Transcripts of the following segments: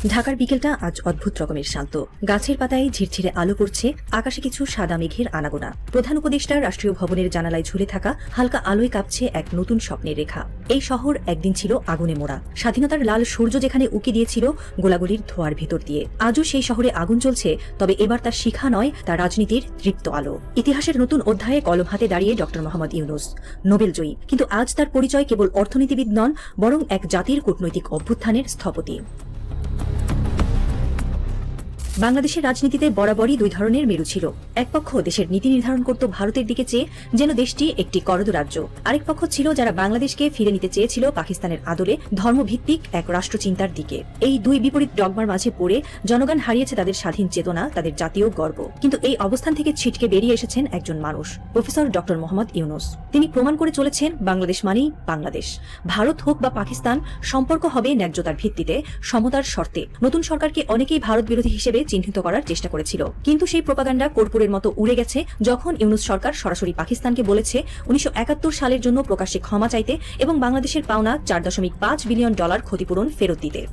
ঢাকার বিকেলটা আজ অদ্ভুত রকমের শান্ত। গাছের পাতায় ঝিরঝিরে আলো পড়ছে, আকাশে কিছু সাদা মেঘের আনাগোনা। প্রধান উপদেষ্টার রাষ্ট্রীয় ভবনের জানালায় ঝুলে থাকা হালকা আলোয় কাঁপছে এক নতুন স্বপ্নের রেখা। এই শহর একদিন ছিল আগুনে মোড়া, স্বাধীনতার লাল সূর্য যেখানে উকি দিয়েছিল গোলাগুলির ধোঁয়ার ভেতর দিয়ে। আজও সেই শহরে আগুন জ্বলছে, তবে এবার তার শিখা নয়, তার রাজনীতির তৃপ্ত আলো। ইতিহাসের নতুন অধ্যায়ে কলম হাতে দাঁড়িয়ে ডক্টর মোহাম্মদ ইউনূস, নোবেল জয়ী, কিন্তু আজ তার পরিচয় কেবল অর্থনীতিবিদ নন, বরং এক জাতির কূটনৈতিক অভ্যুত্থানের স্থপতি। বাংলাদেশের রাজনীতিতে বরাবরই দুই ধরনের মেরু ছিল। এক পক্ষ দেশের নীতি নির্ধারণ করত ভারতের দিকে চেয়ে, যেন দেশটি একটি করদ রাজ্য। আরেক পক্ষ ছিল যারা বাংলাদেশকে ফিরে নিতে চেয়েছিল পাকিস্তানের আদলে ধর্মভিত্তিক এক রাষ্ট্রচিন্তার দিকে। এই দুই বিপরীত ডগমার মাঝে পড়ে জনগণ হারিয়েছে তাদের স্বাধীন চেতনা, তাদের জাতীয় গর্ব। কিন্তু এই অবস্থান থেকে ছিটকে বেরিয়ে এসেছেন একজন মানুষ, প্রফেসর ডক্টর মোহাম্মদ ইউনূস। তিনি প্রমাণ করে চলেছেন বাংলাদেশ মানেই বাংলাদেশ। ভারত হোক বা পাকিস্তান, সম্পর্ক হবে ন্যায্যতার ভিত্তিতে, সমতার শর্তে। নতুন সরকারকে অনেকেই ভারত বিরোধী হিসেবে চিহ্নিত করার চেষ্টা করেছিল, কিন্তু সেই প্রোপাগান্ডা কর্পূরের মতো উড়ে গেছে যখন ইউনূস সরকার সরাসরি পাকিস্তানকে বলেছে 1971 সালের জন্য প্রকাশ্যে ক্ষমা চাইতে এবং বাংলাদেশের পাওনা $4.5 বিলিয়ন ক্ষতিপূরণ ফেরত দিতে।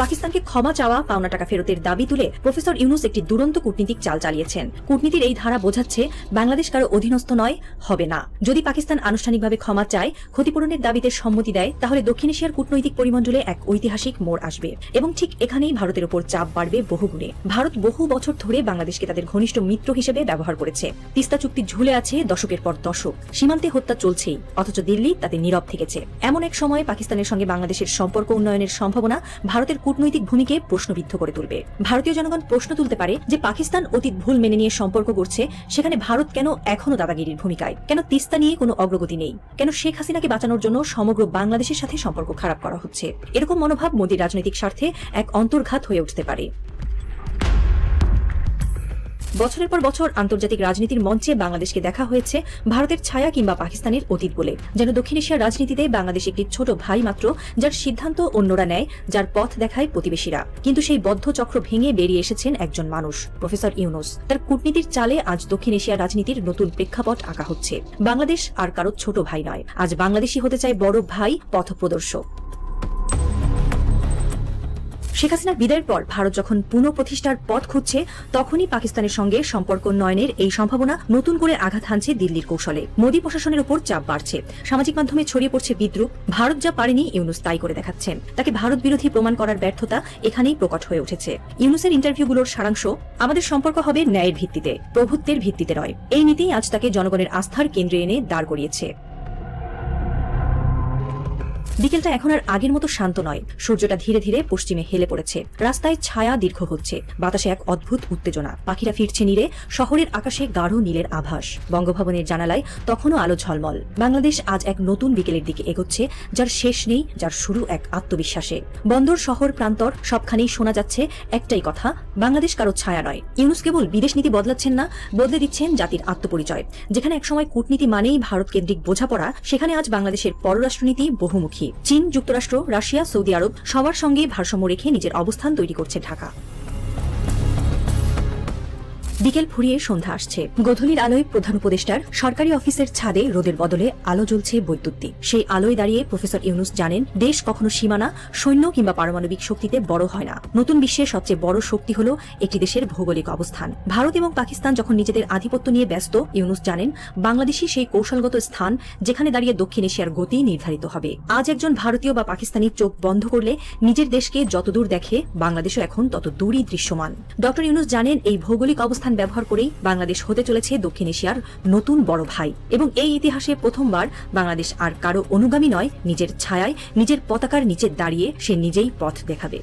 পাকিস্তানকে ক্ষমা চাওয়া, পাওনা টাকা ফেরতের দাবি তুলে প্রফেসর ইউনূস একটি দুরন্ত কূটনীতিক চাল চালিয়েছেন। কূটনীতির এই ধারা বোঝাচ্ছে বাংলাদেশ কারো অধীনস্থ নয়, হবে না। যদি পাকিস্তান আনুষ্ঠানিকভাবে ক্ষমা চায়, ক্ষতিপূরণের দাবিতে সম্মতি দেয়, তাহলে দক্ষিণ এশিয়ার কূটনৈতিক পরিমণ্ডলে এক ঐতিহাসিক মোড় আসবে এবং ঠিক এখানেই ভারতের উপর চাপ বাড়বে বহুগুণে। ভারত বহু বছর ধরে বাংলাদেশকে তাদের ঘনিষ্ঠ মিত্র হিসেবে ব্যবহার করেছে। তিস্তা চুক্তি ঝুলে আছে দশকের পর দশক, সীমান্তে হত্যা চলছেই, অথচ দিল্লি তাতে নীরব থেকেছে। এমন এক সময়ে পাকিস্তানের সঙ্গে বাংলাদেশের সম্পর্ক উন্নয়নের সম্ভাবনা ভারতের কূটনৈতিক ভূমিকে প্রশ্নবিদ্ধ করে তুলবে। ভারতীয় জনগণ প্রশ্ন তুলতে পারে যে পাকিস্তান অতীত ভুল মেনে নিয়ে সম্পর্ক করছে, সেখানে ভারত কেন এখনো দাদাগিরির ভূমিকায়? কেন তিস্তা নিয়ে কোনো অগ্রগতি নেই? কেন শেখ হাসিনাকে বাঁচানোর জন্য সমগ্র বাংলাদেশের সাথে সম্পর্ক খারাপ করা হচ্ছে? এরকম মনোভাব মোদীর রাজনৈতিক স্বার্থে এক অন্তর্ঘাত হয়ে উঠতে পারে। বছরের পর বছর আন্তর্জাতিক রাজনীতির মঞ্চে বাংলাদেশকে দেখা হয়েছে ভারতের ছায়া কিংবা পাকিস্তানের অতীত বলে, যেন দক্ষিণ এশিয়ার রাজনীতিতে বাংলাদেশ একটি ছোট ভাই মাত্র, যার সিদ্ধান্ত অন্যরা নেয়, যার পথ দেখায় প্রতিবেশীরা। কিন্তু সেই বদ্ধ চক্র ভেঙে বেরিয়ে এসেছেন একজন মানুষ, প্রফেসর ইউনূস। তার কূটনীতির চালে আজ দক্ষিণ এশিয়ার রাজনীতির নতুন প্রেক্ষাপট আঁকা হচ্ছে। বাংলাদেশ আর কারো ছোট ভাই নয়, আজ বাংলাদেশই হতে চায় বড় ভাই, পথপ্রদর্শক। শেখ হাসিনার বিদায়ের পর ভারত যখন পুনঃপ্রতিষ্ঠার পথ খুঁজছে, তখনই পাকিস্তানের সঙ্গে সম্পর্ক উন্নয়নের এই সম্ভাবনা নতুন করে আঘাত হানছে দিল্লির কৌশলে। মোদী প্রশাসনের উপর চাপ বাড়ছে, সামাজিক মাধ্যমে ছড়িয়ে পড়ছে বিদ্রুপ। ভারত যা পারেনি ইউনূস তাই করে দেখাচ্ছেন। তাকে ভারত বিরোধী প্রমাণ করার ব্যর্থতা এখানেই প্রকট হয়ে উঠেছে। ইউনূসের ইন্টারভিউগুলোর সারাংশ, আমাদের সম্পর্ক হবে ন্যায়ের ভিত্তিতে, প্রভুত্বের ভিত্তিতে নয়। এই নীতি আজ তাকে জনগণের আস্থার কেন্দ্রে এনে দাঁড় করিয়েছে। বিকেলটা এখন আর আগের মতো শান্ত নয়। সূর্যটা ধীরে ধীরে পশ্চিমে হেলে পড়েছে, রাস্তায় ছায়া দীর্ঘ হচ্ছে, বাতাসে এক অদ্ভুত উত্তেজনা। পাখিরা ফিরছে নীরে, শহরের আকাশে গাঢ় নীলের আভাস। বঙ্গভবনের জানালায় তখনও আলো ঝলমল। বাংলাদেশ আজ এক নতুন বিকেলের দিকে এগোচ্ছে, যার শেষ নেই, যার শুরু এক আত্মবিশ্বাসে। বন্দর, শহর, প্রান্তর সবখানেই শোনা যাচ্ছে একটাই কথা, বাংলাদেশ কারো ছায়া নয়। ইউনূস কেবল বিদেশ নীতি বদলাচ্ছেন না, বদলে দিচ্ছেন জাতির আত্মপরিচয়। যেখানে একসময় কূটনীতি মানেই ভারত কেন্দ্রিক বোঝাপড়া, সেখানে আজ বাংলাদেশের পররাষ্ট্রনীতি বহুমুখী। চীন, যুক্তরাষ্ট্র, রাশিয়া, সৌদি আরব সবার সঙ্গে ভারসাম্য রেখে নিজের অবস্থান তৈরি করছে ঢাকা। বিকেল ফুরিয়ে সন্ধ্যা আসছে। গোধূলির আলোয় প্রধান উপদেষ্টার সরকারি অফিসের ছাদে রোদের বদলে আলো জ্বলছে বৈদ্যুতিক। সেই আলোয় দাঁড়িয়ে প্রফেসর ইউনূস জানেন, দেশ কখনো সীমানা, সৈন্য কিংবা পারমাণবিক শক্তিতে বড় হয় না। নতুন বিশ্বের সবচেয়ে বড় শক্তি হলো একটি দেশের ভৌগোলিক অবস্থান। ভারত এবং পাকিস্তান যখন নিজেদের আধিপত্য নিয়ে ব্যস্ত, ইউনূস জানেন বাংলাদেশই সেই কৌশলগত স্থান, যেখানে দাঁড়িয়ে দক্ষিণ এশিয়ার গতি নির্ধারিত হবে। আজ একজন ভারতীয় বা পাকিস্তানি চোখ বন্ধ করলে নিজের দেশকে যতদূর দেখে, বাংলাদেশও এখন তত দূরই দৃশ্যমান। ডক্টর ইউনূস জানেন এই ভৌগোলিক অবস্থান ব্যবহার করেই বাংলাদেশ হতে চলেছে দক্ষিণ এশিয়ার নতুন বড় ভাই, এবং এই ইতিহাসে প্রথমবার বাংলাদেশ আর কারো অনুগামী নয়, নিজের ছায়ায়, নিজের পতাকার নিচে দাঁড়িয়ে সে নিজেই পথ দেখাবে।